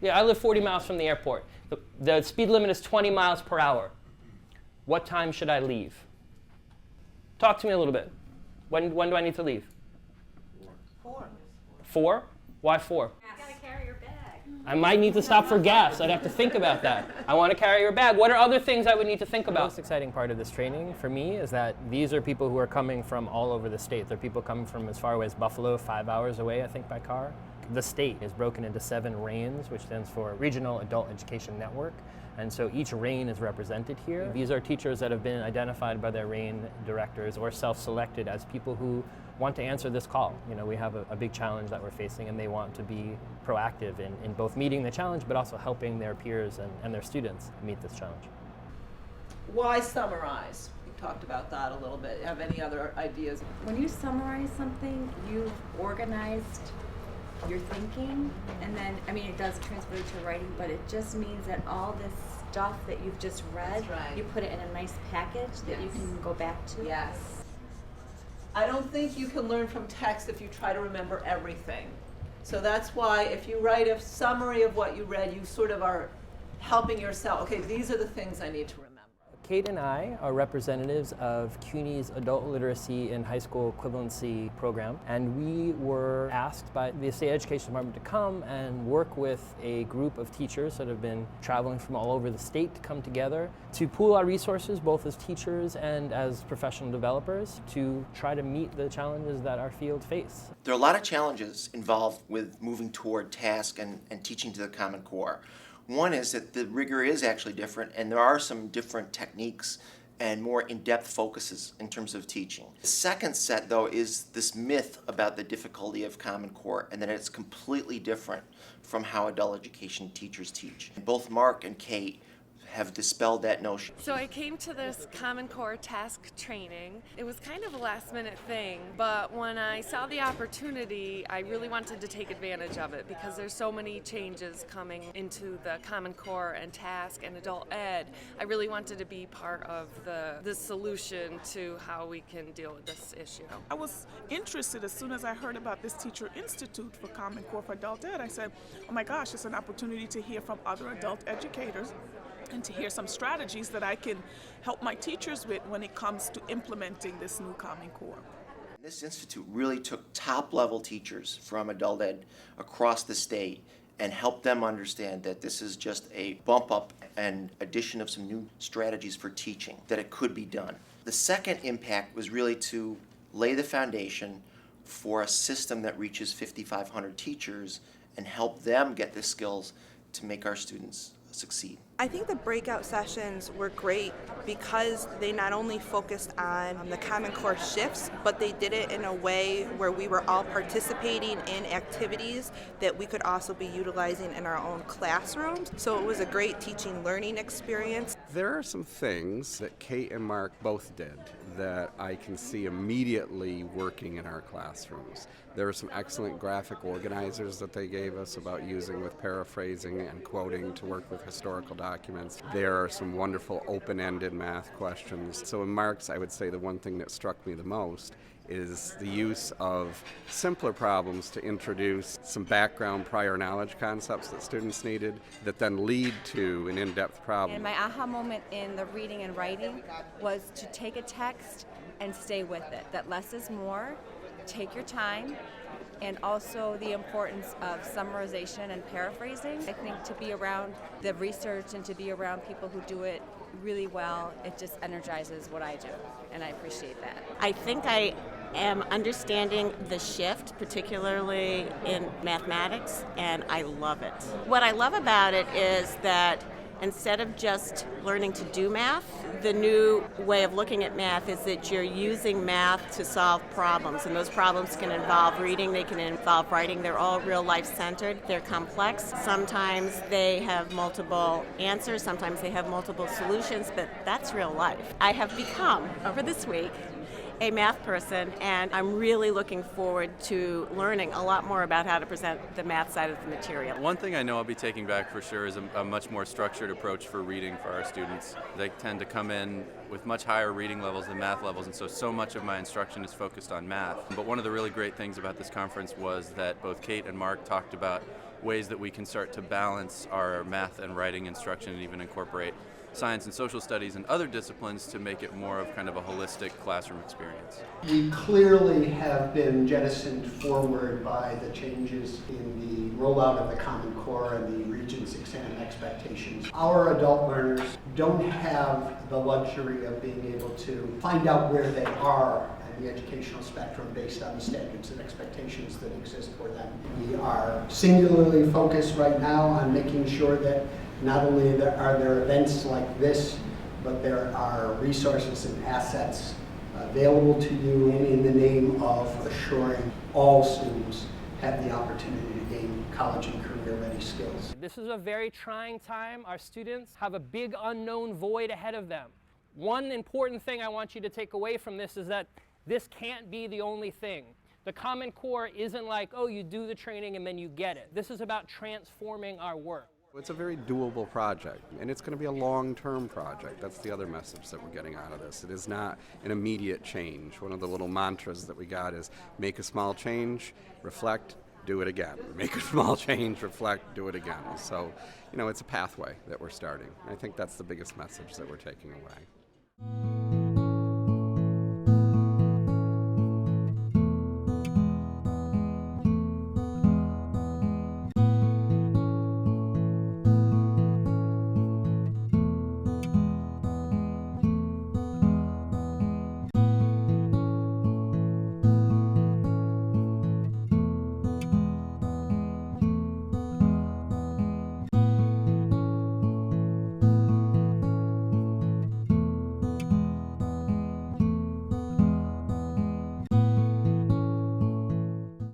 Yeah, I live 40 miles from the airport. The speed limit is 20 miles per hour. What time should I leave? Talk to me a little bit. When do I need to leave? 4. 4? Why 4? You gotta carry your bag. I might need to stop for gas. I'd have to think about that. I want to carry your bag. What are other things I would need to think about? The most exciting part of this training for me is that these are people who are coming from all over the state. They're people coming from as far away as Buffalo, 5 hours away, I think, by car. The state is broken into 7 reigns, which stands for Regional Adult Education Network. And so each reign is represented here. These are teachers that have been identified by their reign directors or self-selected as people who want to answer this call. You know, we have a big challenge that we're facing, and they want to be proactive in both meeting the challenge but also helping their peers and their students meet this challenge. Why summarize? We talked about that a little bit. Have any other ideas? When you summarize something, you've organized your thinking, and then, I mean, it does transfer to writing, but it just means that all this stuff that you've just read, right. You put it in a nice package that you can go back to. Yes. I don't think you can learn from text if you try to remember everything. So that's why if you write a summary of what you read, you sort of are helping yourself. Okay, these are the things I need to remember. Kate and I are representatives of CUNY's Adult Literacy and High School Equivalency program, and we were asked by the State Education Department to come and work with a group of teachers that have been traveling from all over the state to come together to pool our resources, both as teachers and as professional developers, to try to meet the challenges that our field face. There are a lot of challenges involved with moving toward task and teaching to the Common Core. One is that the rigor is actually different, and there are some different techniques and more in-depth focuses in terms of teaching. The second set, though, is this myth about the difficulty of Common Core and that it's completely different from how adult education teachers teach. Both Mark and Kate have dispelled that notion. So I came to this Common Core task training. It was kind of a last minute thing, but when I saw the opportunity, I really wanted to take advantage of it because there's so many changes coming into the Common Core and task and adult ed. I really wanted to be part of the solution to how we can deal with this issue. I was interested as soon as I heard about this Teacher Institute for Common Core for Adult Ed. I said, oh my gosh, it's an opportunity to hear from other adult educators and to hear some strategies that I can help my teachers with when it comes to implementing this new Common Core. This institute really took top-level teachers from adult ed across the state and helped them understand that this is just a bump up and addition of some new strategies for teaching, that it could be done. The second impact was really to lay the foundation for a system that reaches 5,500 teachers and help them get the skills to make our students succeed. I think the breakout sessions were great because they not only focused on the Common Core shifts, but they did it in a way where we were all participating in activities that we could also be utilizing in our own classrooms. So it was a great teaching learning experience. There are some things that Kate and Mark both did that I can see immediately working in our classrooms. There are some excellent graphic organizers that they gave us about using with paraphrasing and quoting to work with historical documents. There are some wonderful open-ended math questions. So in Mark's, I would say the one thing that struck me the most is the use of simpler problems to introduce some background prior knowledge concepts that students needed that then lead to an in-depth problem. And my aha moment in the reading and writing was to take a text and stay with it, that less is more, take your time, and also the importance of summarization and paraphrasing. I think to be around the research and to be around people who do it really well, it just energizes what I do, and I appreciate that. I think I am understanding the shift, particularly in mathematics, and I love it. What I love about it is that instead of just learning to do math, the new way of looking at math is that you're using math to solve problems, and those problems can involve reading, they can involve writing. They're all real life centered. They're complex. Sometimes they have multiple answers, sometimes they have multiple solutions, but that's real life. I have become, over this week, a math person, and I'm really looking forward to learning a lot more about how to present the math side of the material. One thing I know I'll be taking back for sure is a much more structured approach for reading for our students. They tend to come in with much higher reading levels than math levels, and so much of my instruction is focused on math. But one of the really great things about this conference was that both Kate and Mark talked about ways that we can start to balance our math and writing instruction and even incorporate science and social studies and other disciplines to make it more of kind of a holistic classroom experience. We clearly have been jettisoned forward by the changes in the rollout of the Common Core and the Regents exam expectations. Our adult learners don't have the luxury of being able to find out where they are in the educational spectrum based on the standards and expectations that exist for them. We are singularly focused right now on making sure that not only are there events like this, but there are resources and assets available to you in the name of assuring all students have the opportunity to gain college and career-ready skills. This is a very trying time. Our students have a big unknown void ahead of them. One important thing I want you to take away from this is that this can't be the only thing. The Common Core isn't like, oh, you do the training and then you get it. This is about transforming our work. It's a very doable project, and it's going to be a long-term project. That's the other message that we're getting out of this. It is not an immediate change. One of the little mantras that we got is make a small change, reflect, do it again. Make a small change, reflect, do it again. So, it's a pathway that we're starting. I think that's the biggest message that we're taking away.